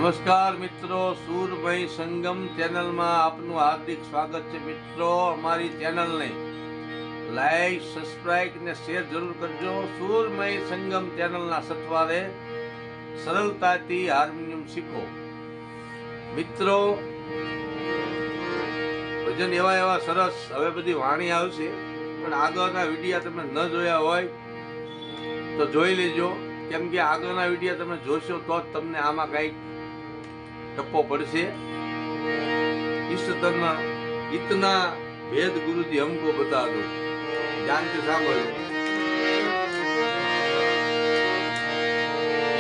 નમસ્કાર મિત્રો, સુરમય સંગમ ચેનલમાં આપનું હાર્દિક સ્વાગત છે. મિત્રો, અમારી ચેનલને લાઈક, સબસ્ક્રાઇબ અને શેર જરૂર કરજો. સુરમય સંગમ ચેનલના સથવારે સરળતાથી હાર્મોનિયમ શીખો. મિત્રો, ભજન એવા સરસ હવે બધી વાણી આવશે, પણ આગળના વિડીયા તમે ન જોયા હોય તો જોઈ લેજો. કેમ કે આગળના વિડીયા તમે જોશો તો જ તમને આમાં કંઈક टप्पो पड़से. इस तरह इतना भेद गुरुजी हमको बता दो. ध्यान से सामने.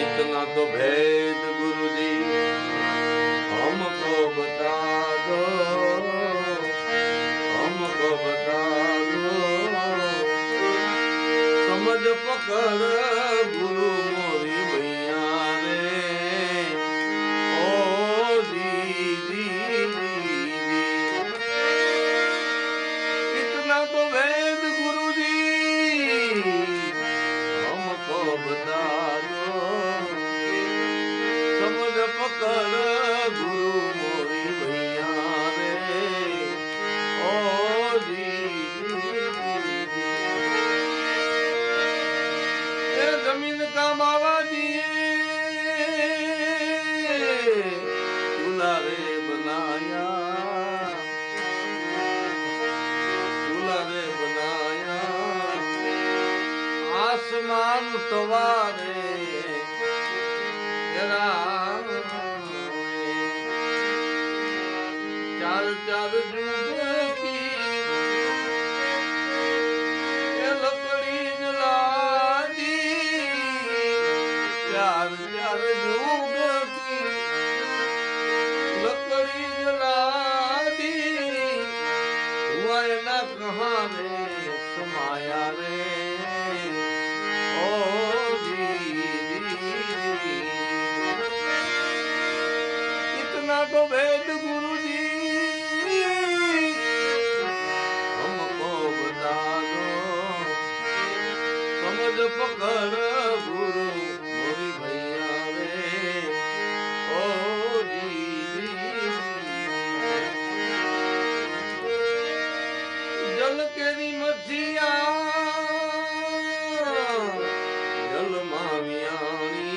इतना तो भेद गुरुजी हमको बता दो, हमको बता दो. समझ पकड़ गुरु मोरी भैया रे. तो वेद गुरुजी हमको बता दो, समझ पकड़ गुरु मोरी भैया रे. ओ जी जमीन का मावा दिए चूल्हा रे बनाया, आसमान सवारे चार चार जुग की लकड़ी जला दी, चार चार जुग की लकड़ी जला दी. हुआ ना कहाँ रे समाया रे. तो वेद गुरुजी हमको बता दो, समझ पकड़ गुरु मोरी भैया रे. ओ जी जल केरी मछिया जल मावियानी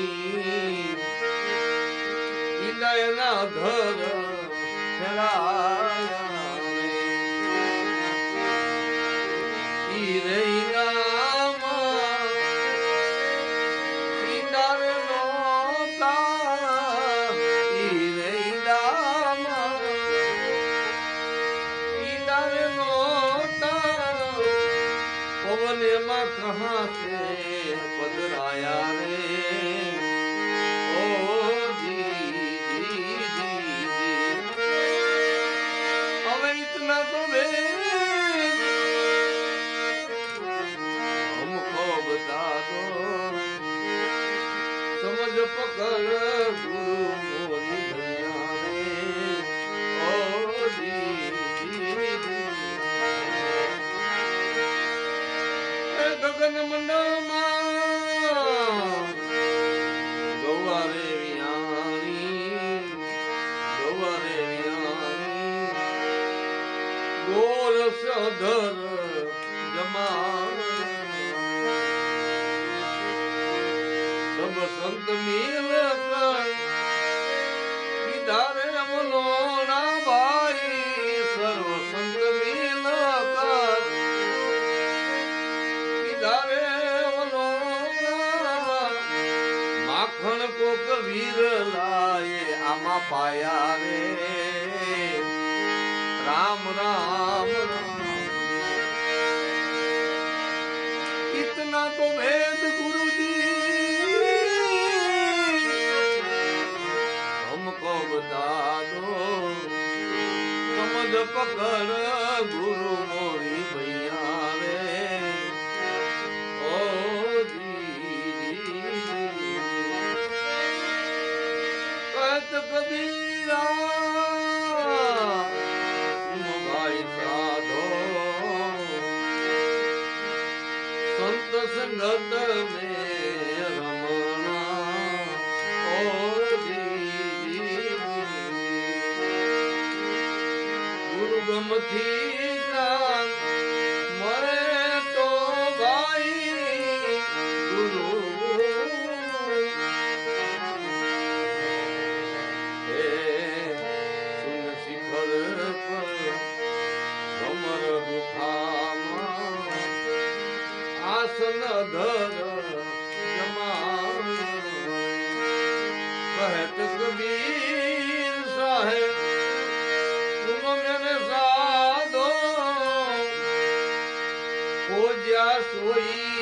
ना घर फेराया रे पवन में कहाँ से पधराया रे. इतना तो हमको बता दो, समझ पकड़ गुरु मोरी भैया रे. ओ जी गगन मंडमा गौवारे वियानी, गौवारे गोरस धर जमा सब संत मिल कर विधारे मलोना भाई. सर्व संत मिल कर विधारे मलोना. माखन को कबीर लाए आमा पाया रे. राम राम राम. इतना तो वेद गुरुजी हमको बता दो, समझ पकड़ गुरु मोरी भैया रे. ओ जी कहत कबीरा संगत में रमना. ओ जी જન્મથી જ્ઞાન મળે તો ભાઈ ગુરુ હે સુન શિખર પર ભમર ગુફામાં આસન ધર कहत कबीर साहेब तुम मेरे साधो हो जा सोई